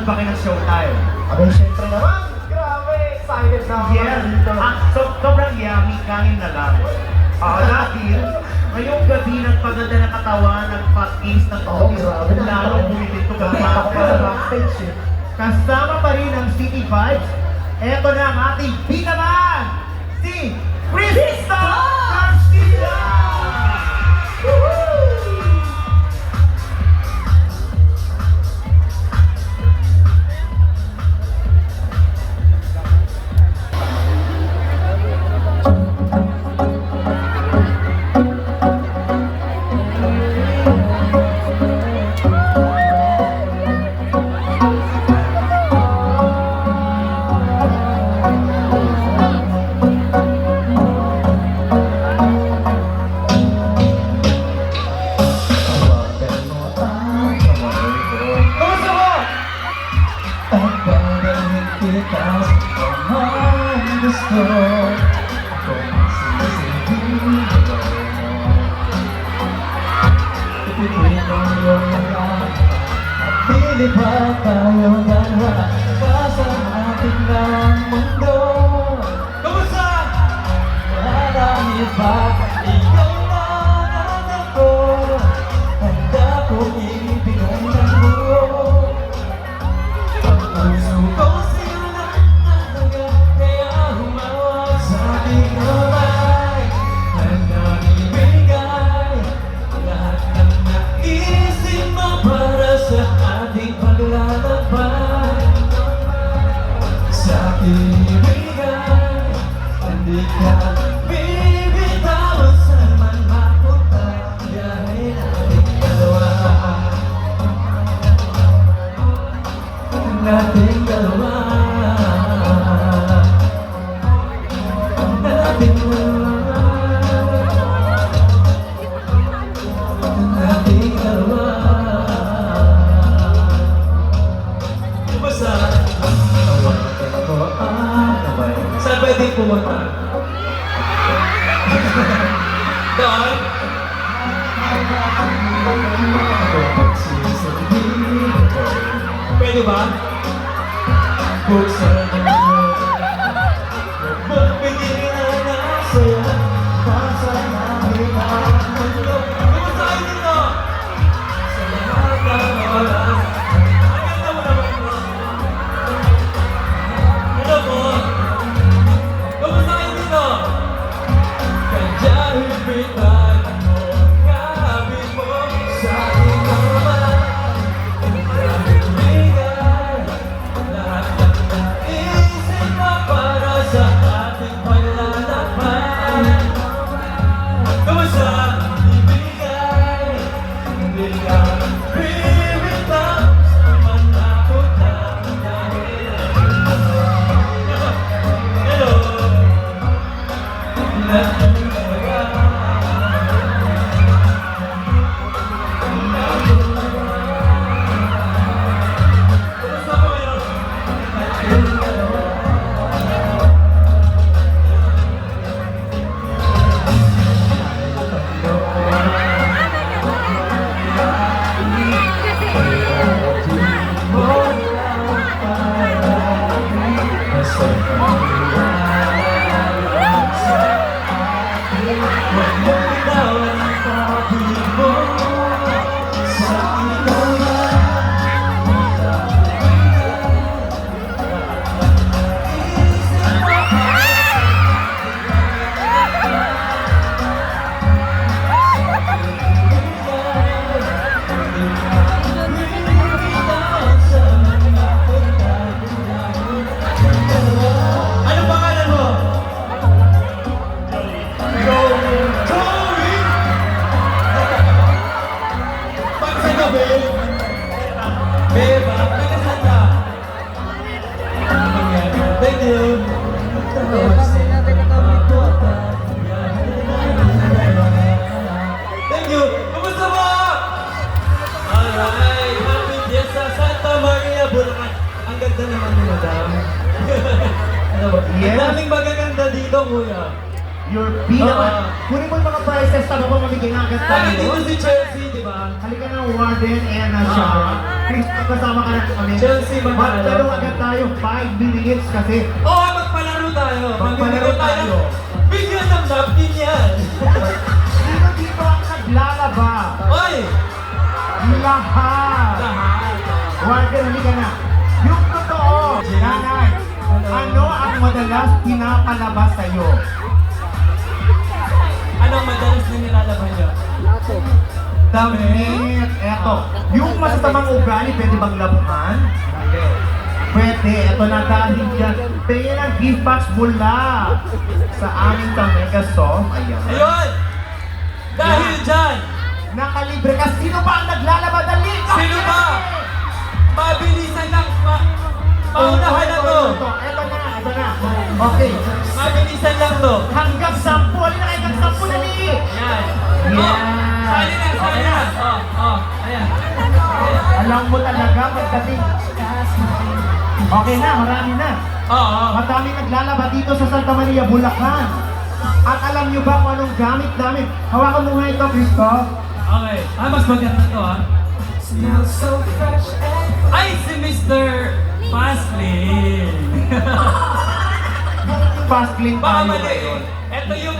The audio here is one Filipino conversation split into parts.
nanonood ba kayo ng Showtime? Abay, syempre naman. Grabe, excited na ako Yes. dito. Sobrang yummy, kanin na lang. Dahil, ngayong gabi nagpaganda ng katawan, nagpa-taste ng Oo, grabe na. lalong bumibig ito Nakita ko pa sa backstage eh. Kasama pa rin ang City Vibes. Eto na ang ating binaman, si Krista Garcia! Tawagan mo ang kamay ko. Kamusta mo? At babalik kita sa mga gusto. Kung sinasabihin mo, ipituin ang iyong mga at pili pa tayo dalawa pa sa ating ng mundo. Kamusta? Marami pa ikaw na ako. Handa kong ibigay ng buo. Ang puso ko sa'yo na nataga, kaya humawak sa aking kamay. Handang ibigay lahat ng naisip mo para sa ating paglalakbay. Sa aking ibigay, hindi ka bibitawan saan man mapunta. Biyahe nating dalawa. Nating dalawa. Nating dalawa. Nating dalawa. Basta tawagan ko ang kamay. Saan pwedeng pumunta? Doon? Ako magsisabihin ko. Pwede ba? Buksan ang iyong magbibigyan ng saya. Basa namin ang mundo. Kumusta kayo dito? Sa lahat ng oras. Ang ganda mo naman po. Ano po? Kumusta kayo dito? Kaya ipitan mo ang gabi mo sa aking kamay. Ibigay lahat ng naisip mo para sa ating paglalakbay. Kamusta? Ibigay, hindi ka bibitaw sa manakot na dahil. Hello. Ano pangalan mo? Joey! Pagsa ka, babe? Beba, nagkasal ka? Thank you. Thank you. Kumusta mo? Alright, happy fiesta Santa Maria, Bulacan. Ang ganda naman ni Madam. Ano ba? Yes. Ang daming magaganda dito, kuya. Your pinaka... Kunin mo yung mga prizes, tama ba mamigay ng agad Bakit tayo? dito si Chelsea, di ba? ba? Halika na, Warden and Sharon. Chris, kasama ka na kami. Chelsea, manalo. Magtanong agad tayo, 5 minutes kasi. Oo, magpalaro tayo. Magpalaro tayo. Bigyan ng napkin yan. Sino dito ang naglalaba? Oy! Lahat. Lahat. Warden, halika na. Yung totoo, nanay, ano ang madalas pinapalabas sa'yo? Anong madalas na nilalaban nyo? Damit. Eto. Yung masasamang ugali, pwede bang labhan? Pwede. Eto na dahil dyan. Tingin ang gift box mula sa aming Megasoft. Ayan. Ayun! Dahil dyan, Nakalibre ka. Sino ba ang naglalaba? Dali! Sino ba? Mabilisan lang. Paunahan na to. Eto na. Okay. Mabilisan lang to. Hanggang 10. Alin na kayo hanggang 10 dali! Yan. Yan. Sali na. Ayan. Alam mo talaga pagdating. Okay na, marami na. Oo. Maraming naglalaba dito sa Santa Maria, Bulacan. At alam niyo ba kung anong gamit namin? Hawakan mo nga ito, Cristo. Okay. Mas maganda to ha. Ay, si Mr. Paslin. Fast clean Baka tayo mali. ngayon. Ito yung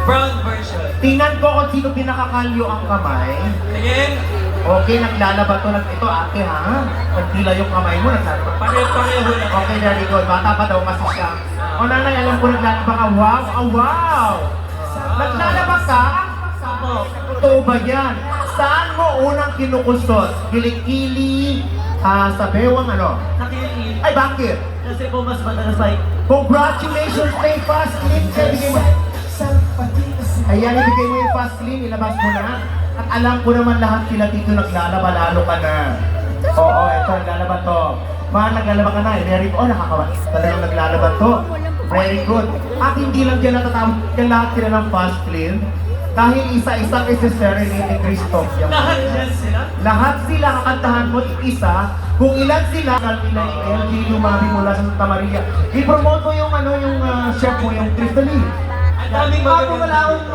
brown version. Tingnan ko kung sino pinakakalyo ang kamay. Again, Okay, naglalaba to. Ito, ate ha? Pagtila yung kamay mo, naglalaba. pareho lang. Okay, very good. Bata pa daw kasi siya. O nanay, alam ko naglalaba ka. Wow! Wow! Naglalaba ka? Totoo ba yan? Saan mo unang kinukusot? Kilikili, sa bewang ano? Nakikili. Ay, bakit? Kasi po mas madalas like, Congratulations, may fast clean. Kaya bigay mo. Ayan, ibigay mo yung fast clean, ilabas mo na. At alam ko naman lahat sila dito naglalaba, lalo ka na. Oo, ito, naglalaba to. Naglalaba ka na, very good. Oh, nakakawa. Talagang naglalaba to. Very good. At hindi lang dyan natatawag, dyan lahat sila ng fast clean. Dahil isa-isang isi-serenade ni Christoph. Yung Lahat dyan sila? lahat sila kakantahan mo isa. Kung ilan sila, nila yung LG lumami mula sa Santa Maria. I-promote mo yung yung chef mo, yung Crystalline. Ang daming ako wala magaganda. akong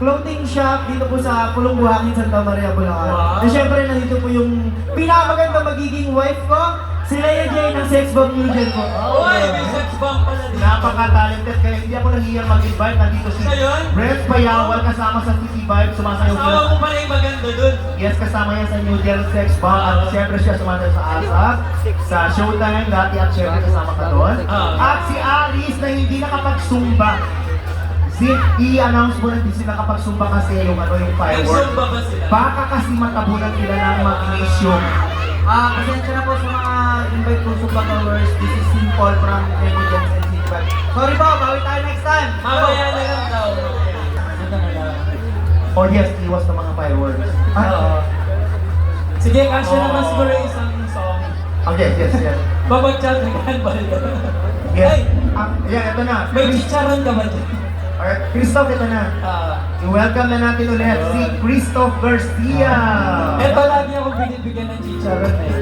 clothing shop dito po sa Pulong Buhangin, Santa Maria, Bulacan. Wow. And syempre nandito po yung pinakamaganda magiging wife ko, si Leia J ng Sex Bomb New Gen po. Uy, may sex bomb pala dito. Napaka-talented kaya hindi ako nahihiyang mag-invite. Nandito si Ayun. Brent Payawal kasama sa City Vibe, sumasayaw Asawa siya. mo pala yung maganda dun. Yes, kasama yan sa New Gen Sex Bomb at siyempre siya sumasayaw sa ASAP, sa Showtime, dati at siyempre kasama ka doon. At si Alice na hindi nakapagsumba. I-announce mo na hindi sila nakapagsumba kasi yung yung fireworks. Nagsumba ba sila? Baka kasi matabunan sila ng magnesium. Pasensya na po sa mga invite kong Sumba followers. This is Simple from Evidence and Feedback. Sorry po, bawi tayo next time. Mamaya na lang daw. Ito na lang. Oh yes, iwas ng mga fireworks. Oo. Sige, kasya naman siguro isang song. Oh yes. Babagchat na handball. Yes. Ay, Yan, ito na. may chicharon ka ba dyan? Alright, Christoph, ito na. I-welcome na natin ulit si Christoph Garcia. Ito lagi ako binibigyan ng chicharon eh.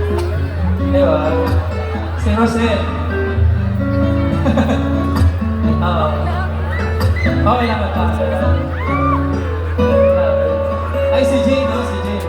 Di ba? Si Rosel. Oo. Okay lang ba? Ay, si Jay, no? Si Jay.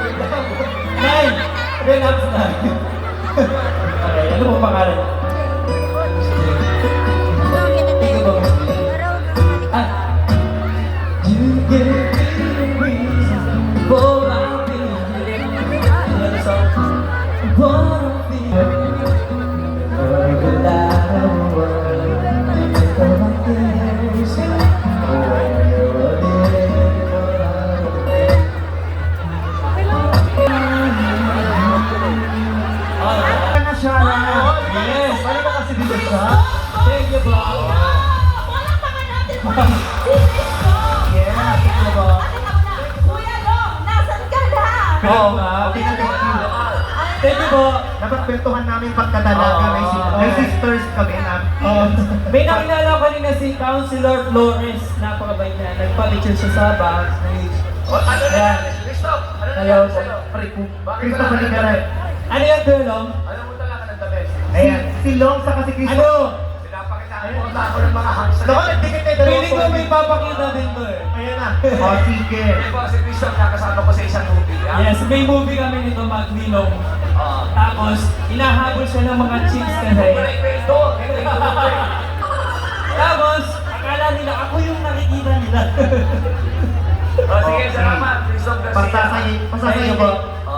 Nine! Relax na. Okay, ano po pangalan? Ikaw ba? Ah. You give me a reason for I'll be here. Ano sa? What I'll be here. Without a word. Ikaw ang kesa. Oh, you're a Ano na siya? Yes. Paano ba kasi dito siya? Thank you, bro. Yes, ito ba? Oo nga. Okay na, thank you. Thank you po. Dapat kwentuhan namin pagkadalaga. May sisters kami na. May nakilala ko kanina si Councilor Flores. Napakabait niya. Nagpa-picture siya sa backstage. Ano na yan? Christoph, ano na Hello yan po. sa'yo? Christoph Alicaran. Ano yan, Tulong? Ano mo talaga ng damit? Ayan, si Long sa kasi Christoph. Ano? Pinapakitaan mo ako ng mga hangsa. Long, nagdikit kayo Feeling ko may papakita din to eh. Ayan na. O, sige. Di ba si Christoph nakasama ko sa isang movie, ha? Yes, may movie kami nito, Magninong. Oo. Tapos, inahabol siya ng mga chicks kasi. Wala yung kwento. Hindi ko Tapos, akala nila ako yung nakikita nila. Sige, salamat. Christoph Garcia. Pasasayin Thank you po.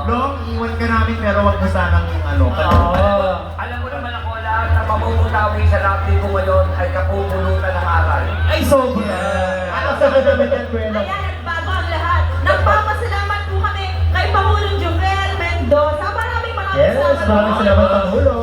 Long, iwan ka namin pero wag mo sanang Oo. Alam mo naman ako lahat na mamumutawi sa lapi ko ngayon ay kapupulutan ng aral. Ay, sobra. Ano sa naman yan, Kuya Long? Kaya nagbago ang lahat. Nagpapasalamat po kami kay Pangulong Jovel Mendoza. Maraming Yes, salamat maraming po. salamat, Pangulo.